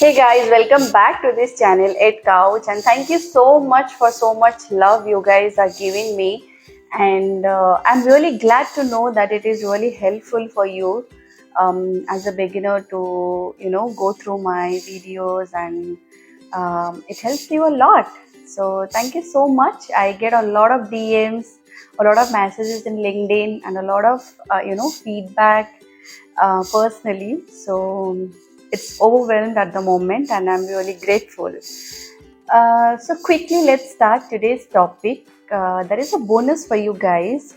Hey guys, welcome back to this channel EdCouch, and thank you so much for so much love you guys are giving me. And I'm really glad to know that it is really helpful for you as a beginner to go through my videos, and it helps you a lot. So thank you so much. I get a lot of DMs, a lot of messages in LinkedIn, and a lot of feedback personally. So it's overwhelmed at the moment, and I'm really grateful. So quickly, let's start today's topic. There is a bonus for you guys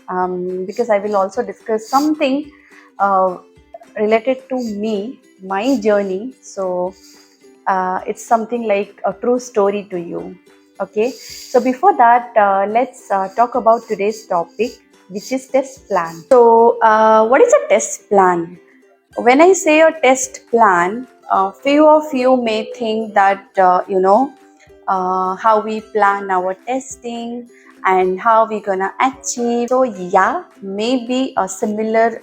because I will also discuss something uh, related to me, my journey. So it's something like a true story to you. Okay. So before that, let's talk about today's topic, which is test plan. So what is a test plan? When I say a test plan, few of you may think that how we plan our testing and how we gonna achieve. So yeah, maybe a similar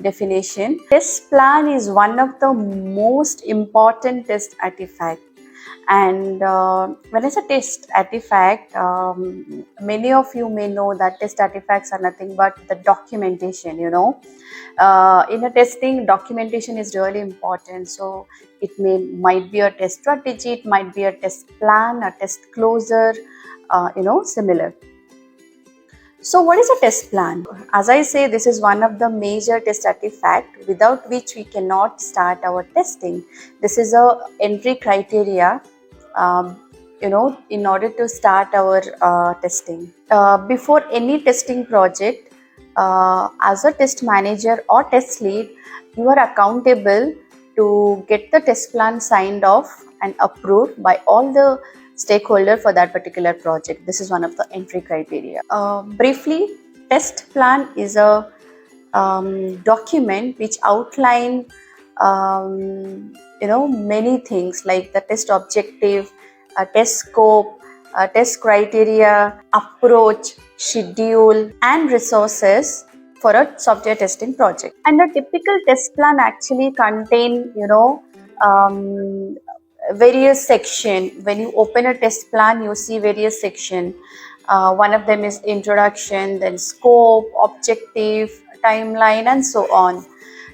definition. Test plan is one of the most important test artifact. And when I say test artifact, many of you may know that test artifacts are nothing but the documentation. In a testing, documentation is really important. So it might be a test strategy, it might be a test plan, a test closer, similar. So what is a test plan? As I say, this is one of the major test artifact without which we cannot start our testing. This is a entry criteria, in order to start our testing. Before any testing project, as a test manager or test lead, you are accountable to get the test plan signed off and approved by all the stakeholder for that particular project. This is one of the entry criteria. Briefly, test plan is a document which outline many things like the test objective, test scope, test criteria, approach, schedule, and resources for a software testing project. And a typical test plan actually contain various section. When you open a test plan, you see various section. One of them is introduction, then scope, objective, timeline, and so on.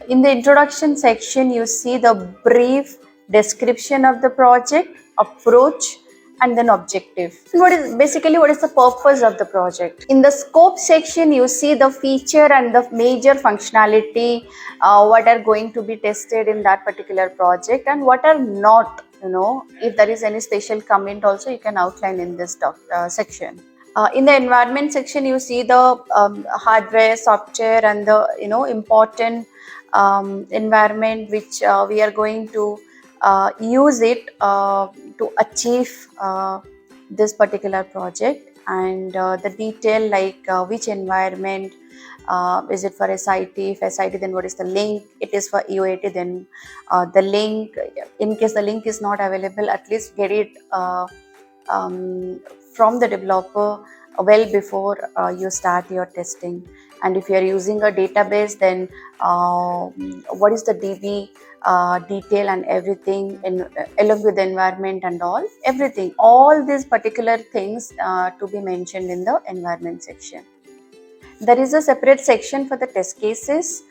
In the introduction section, you see the brief description of the project, approach, and then objective. What is the purpose of the project? In the scope section, you see the feature and the major functionality, what are going to be tested in that particular project and what are not. If there is any special comment also, you can outline in this section. In the environment section, you see the hardware, software, and the important environment which we are going to use it to achieve this particular project, and the detail like which environment, is it for SIT? If SIT, then what is the link? It is for EOAT, then the link. In case the link is not available, at least get it from the developer well before you start your testing. And if you are using a database, then what is the DB detail and everything, along with the environment and all these particular things to be mentioned in the environment section. There is a separate section for the test cases.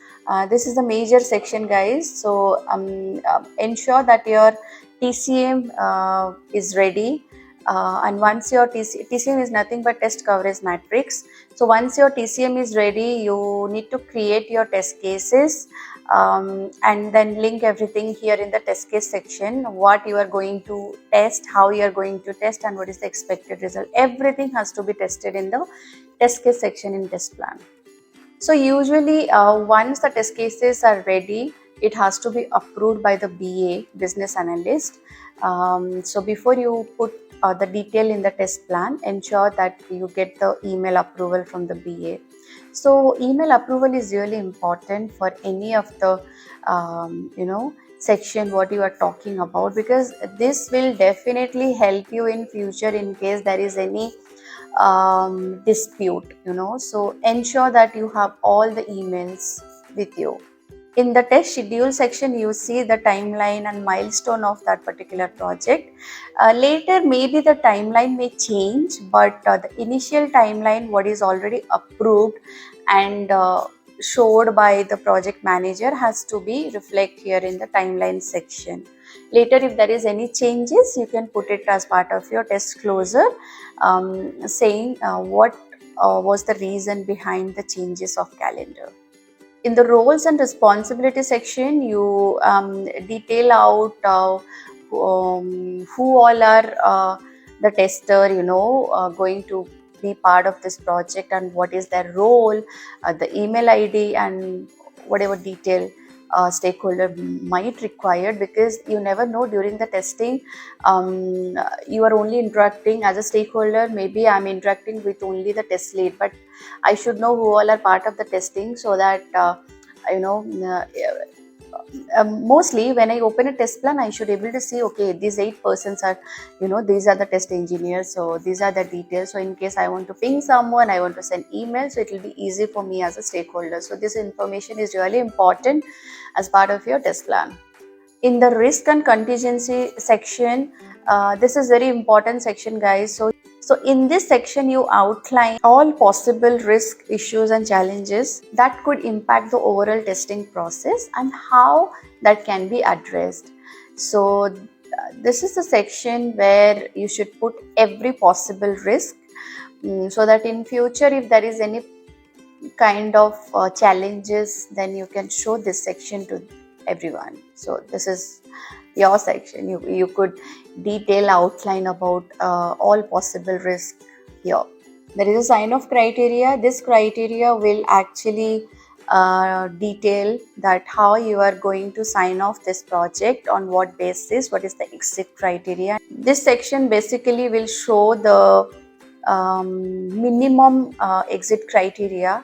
This is the major section, guys. So ensure that your TCM is ready. And once your TCM is nothing but test coverage matrix. So once your TCM is ready, you need to create your test cases and then link everything here in the test case section. What you are going to test, how you are going to test, and what is the expected result. Everything has to be tested in the test case section in test plan. So usually once the test cases are ready, it has to be approved by the BA, business analyst. So before you put the detail in the test plan, ensure that you get the email approval from the BA. So email approval is really important for any of the section what you are talking about, because this will definitely help you in future in case there is any dispute. So ensure that you have all the emails with you. In the test schedule section, you see the timeline and milestone of that particular project. Later, maybe the timeline may change, but the initial timeline, what is already approved and showed by the project manager, has to be reflect here in the timeline section. Later, if there is any changes, you can put it as part of your test closure, saying what was the reason behind the changes of calendar. In the roles and responsibility section, you detail out who all are the tester, going to be part of this project, and what is their role, the email id, and whatever detail stakeholder might require, because you never know during the testing. You are only interacting as a stakeholder. Maybe I'm interacting with only the test lead, but I should know who all are part of the testing, so that you know mostly when I open a test plan, I should able to see, okay, these 8 persons are, these are the test engineers, so these are the details. So in case I want to ping someone, I want to send email, so it will be easy for me as a stakeholder. So this information is really important as part of your test plan. In the risk and contingency section, this is very important section, guys. So in this section, you outline all possible risk, issues and challenges that could impact the overall testing process and how that can be addressed. So this is the section where you should put every possible risk, so that in future, if there is any kind of challenges, then you can show this section to everyone. So this is your section. You could detail outline about all possible risk here. There is a sign off criteria. This criteria will actually detail that how you are going to sign off this project, on what basis, what is the exit criteria. This section basically will show the minimum exit criteria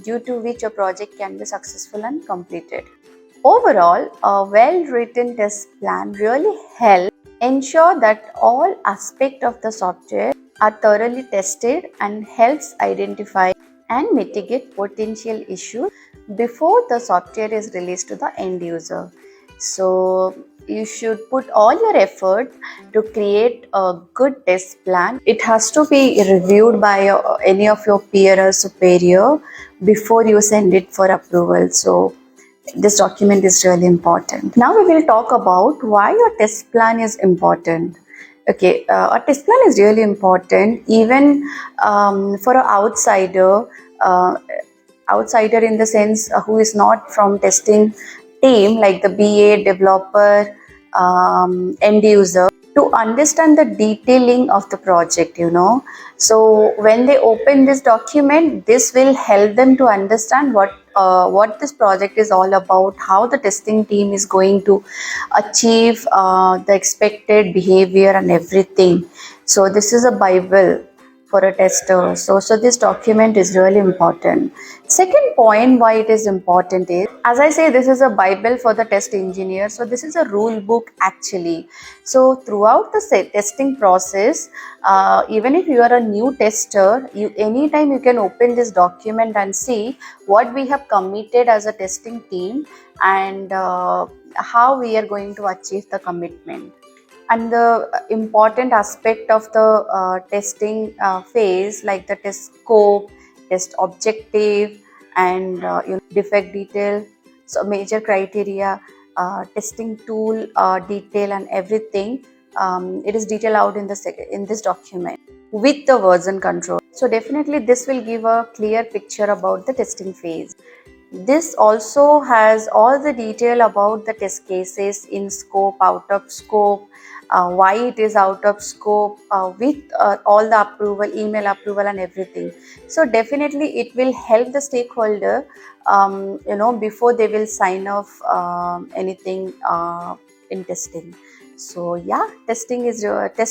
due to which a project can be successful and completed. Overall, a well-written test plan really helps ensure that all aspects of the software are thoroughly tested and helps identify and mitigate potential issues before the software is released to the end user. So you should put all your effort to create a good test plan. It has to be reviewed by any of your peer or superior before you send it for approval. So this document is really important. Now we will talk about why your test plan is important. Okay, a test plan is really important even for an outsider. Outsider in the sense who is not from testing team, like the BA, developer, end user, to understand the detailing of the project. So when they open this document, this will help them to understand what this project is all about, how the testing team is going to achieve the expected behavior and everything. So this is a Bible for a tester. So this document is really important. Second point why it is important is, as I say, this is a Bible for the test engineer. So this is a rule book actually. So throughout the testing process, even if you are a new tester, anytime you can open this document and see what we have committed as a testing team, and how we are going to achieve the commitment. And the important aspect of the testing phase, like the test scope, test objective, and defect detail, so major criteria, testing tool detail and everything, it is detailed out in this document with the version control. So definitely this will give a clear picture about the testing phase. This also has all the detail about the test cases, in scope, out of scope, why it is out of scope, with all the approval, email approval and everything. So definitely it will help the stakeholder, before they will sign off anything in testing. So yeah, test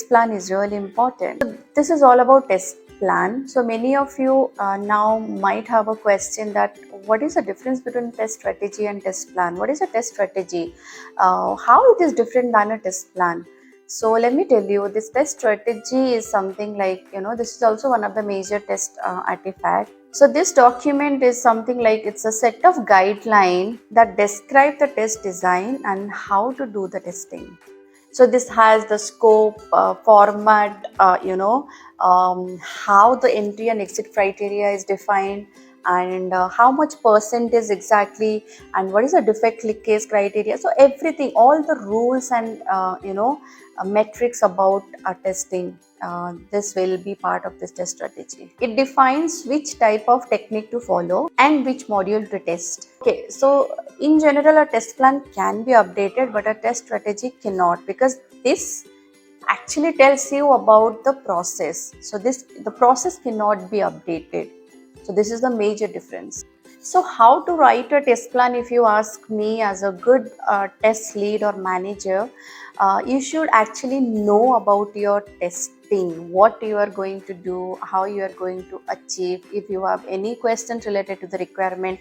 plan is really important. So this is all about test plan. So many of you now might have a question that what is the difference between test strategy and test plan? What is a test strategy? How it is different than a test plan? So let me tell you, this test strategy is something like, this is also one of the major test artifact. So this document is something like it's a set of guidelines that describe the test design and how to do the testing. So this has the scope, format, how the entry and exit criteria is defined, and how much percent is exactly, and what is the defect clickage criteria. So everything, all the rules and metrics about testing. This will be part of this test strategy. It defines which type of technique to follow and which module to test. Okay, so in general, a test plan can be updated, but a test strategy cannot, because this actually tells you about the process. So the process cannot be updated. So this is the major difference. So how to write a test plan? If you ask me, as a good test lead or manager, you should actually know about your testing, what you are going to do, how you are going to achieve. If you have any questions related to the requirement,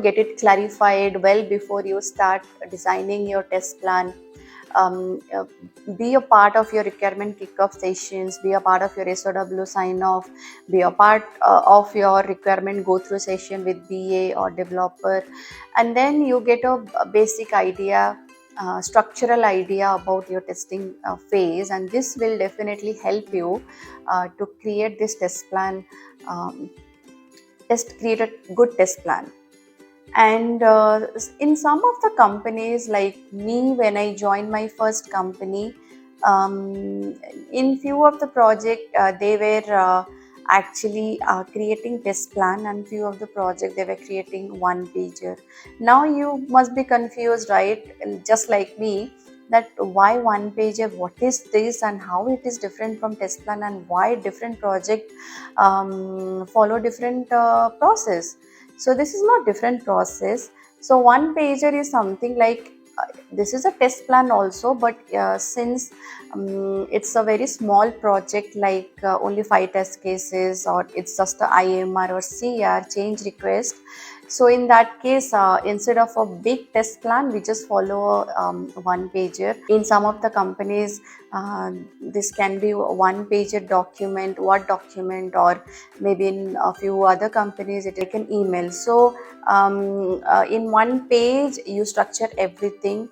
get it clarified well before you start designing your test plan. um, uh, be a part of your requirement kickoff sessions, be a part of your SOW sign off, be a part of your requirement go through session with BA or developer, and then you get a basic idea, structural idea about your testing phase, and this will definitely help you to create this test plan, um, create a good test plan. And in some of the companies, like me, when I joined my first company, in few of the project, they were actually creating test plan, and few of the project they were creating one pager. Now you must be confused, right? And just like me, that why one pager, what is this, and how it is different from test plan, and why different project follow different process. So this is not different process. So one pager is something like, this is a test plan also, but since it's a very small project, like only 5 test cases, or it's just a IMR or CR change request. So in that case, instead of a big test plan, we just follow one pager. In some of the companies, this can be a one pager document, Word document, or maybe in a few other companies it is like an email. So in one page you structure everything,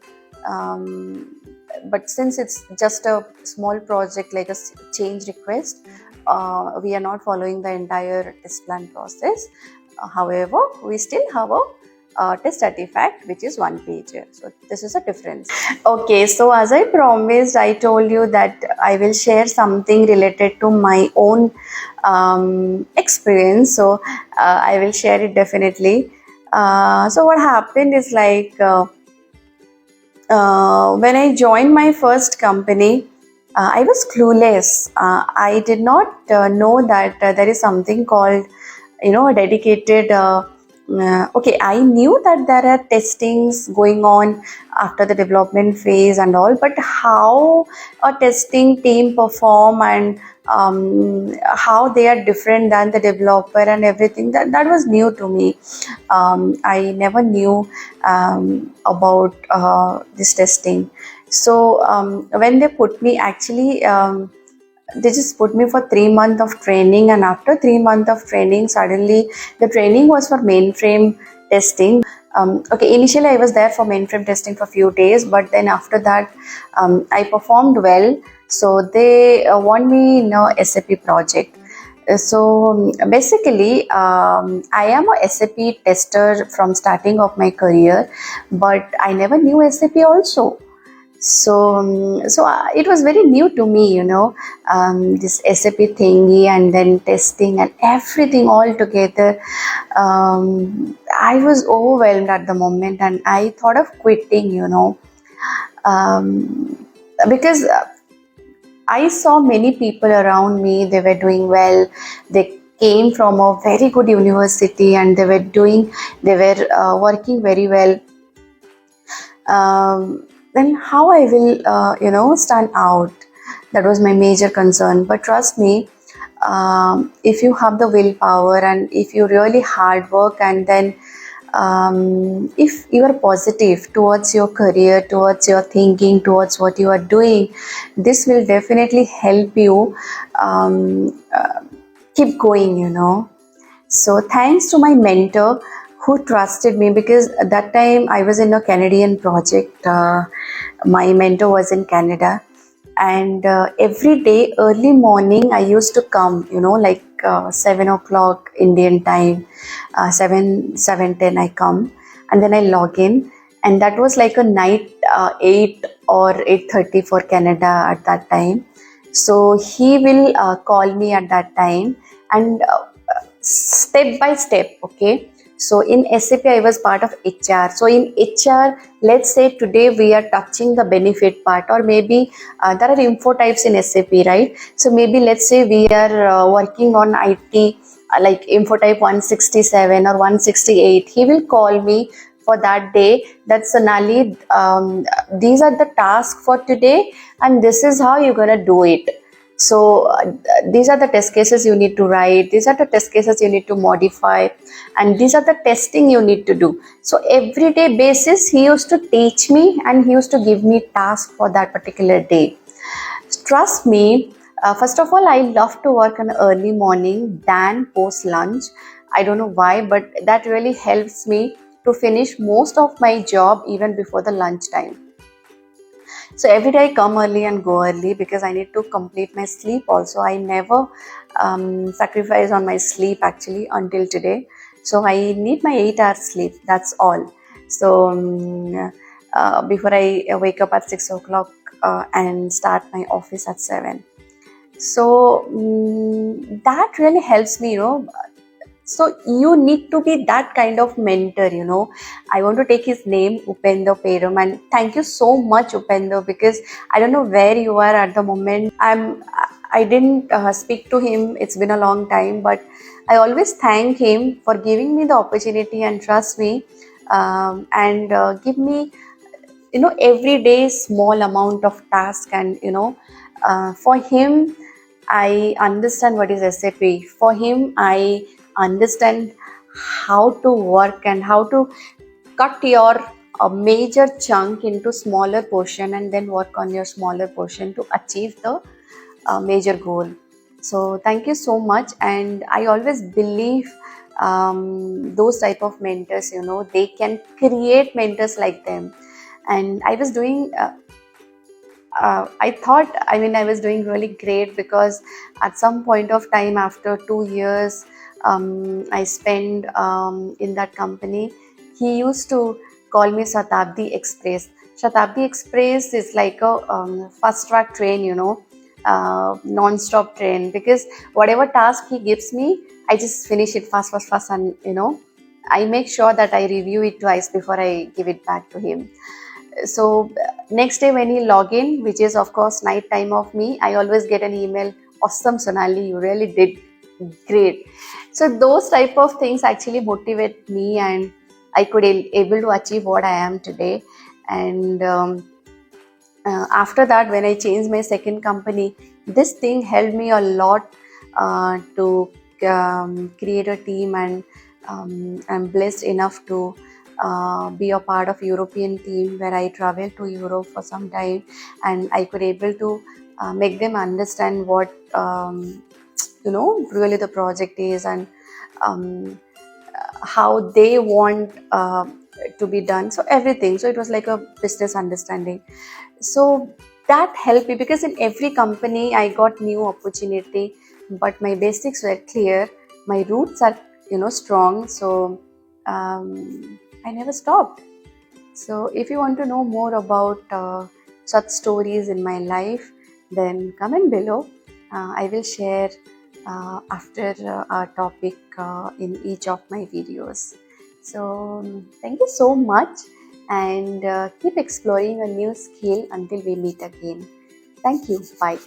but since it's just a small project like a change request, we are not following the entire test plan process. However, we still have a test artifact which is one pager. So this is a difference. Okay, so as I promised, I told you that I will share something related to my own experience. So I will share it definitely. So what happened is like, when I joined my first company, I was clueless. I did not know that there is something called, a dedicated. Okay, I knew that there are testings going on after the development phase and all, but how a testing team perform, and how they are different than the developer and everything, that was new to me. I never knew about this testing. So when they put me, actually they just put me for 3 months of training, and after 3 months of training, suddenly the training was for mainframe testing. Okay, initially I was there for mainframe testing for a few days, but then after that I performed well, so they want me in a SAP project. So basically, I am a SAP tester from starting of my career, but I never knew SAP also. So it was very new to me, this SAP thingy, and then testing and everything all together. I was overwhelmed at the moment, and I thought of quitting, because I saw many people around me, they were doing well. They came from a very good university, and they were working very well. Then how I will, stand out? That was my major concern. But trust me, if you have the willpower, and if you really hard work, and then if you are positive towards your career, towards your thinking, towards what you are doing, this will definitely help you keep going. So thanks to my mentor who trusted me, because at that time I was in a Canadian project. My mentor was in Canada, and every day early morning I used to come, like 7 o'clock Indian time, 7:10 I come, and then I log in, and that was like a night 8 or 8:30 for Canada at that time. So he will call me at that time, and step by step. Okay, so in SAP I was part of HR. So in HR, let's say today we are touching the benefit part, or maybe there are info types in SAP, right? So maybe let's say we are working on IT, like info type 167 or 168. He will call me for that day, that Sonali, these are the tasks for today, and this is how you're gonna do it. So these are the test cases you need to write, these are the test cases you need to modify, and these are the testing you need to do. So everyday basis he used to teach me, and he used to give me tasks for that particular day. Trust me, first of all, I love to work in early morning than post lunch. I don't know why, but that really helps me to finish most of my job even before the lunch time. So every day I come early and go early, because I need to complete my sleep also. I never sacrifice on my sleep actually until today. So I need my 8 hours sleep, that's all. So before I wake up at 6 o'clock and start my office at 7. So that really helps me, so you need to be that kind of mentor. I want to take his name, Upendo Perum, and thank you so much, Upendo, because I don't know where you are at the moment. I didn't speak to him. It's been a long time, but I always thank him for giving me the opportunity and trust me, and give me, every day small amount of task, and for him I understand what is SAP. For him I understand how to work and how to cut your major chunk into smaller portion, and then work on your smaller portion to achieve the major goal. So thank you so much, and I always believe those type of mentors, they can create mentors like them. And I was doing I thought, I was doing really great, because at some point of time after 2 years I spent in that company, he used to call me Shatabdi Express. Shatabdi Express is like a fast track train, non-stop train, because whatever task he gives me, I just finish it fast, fast, fast, and I make sure that I review it twice before I give it back to him. So next day when he log in, which is of course night time of me, I always get an email, awesome Sonali, you really did great. So those type of things actually motivate me, and I could able to achieve what I am today. And after that, when I changed my second company, this thing helped me a lot to create a team, and I'm blessed enough to be a part of European team, where I traveled to Europe for some time, and I could able to make them understand what really the project is, and um, how they want to be done. So everything. So it was like a business understanding. So that helped me, because in every company I got new opportunity, but my basics were clear. My roots are strong. So I never stopped. So if you want to know more about such stories in my life, then comment below. I will share after our topic in each of my videos. So thank you so much, and keep exploring a new skill until we meet again. Thank you. Bye.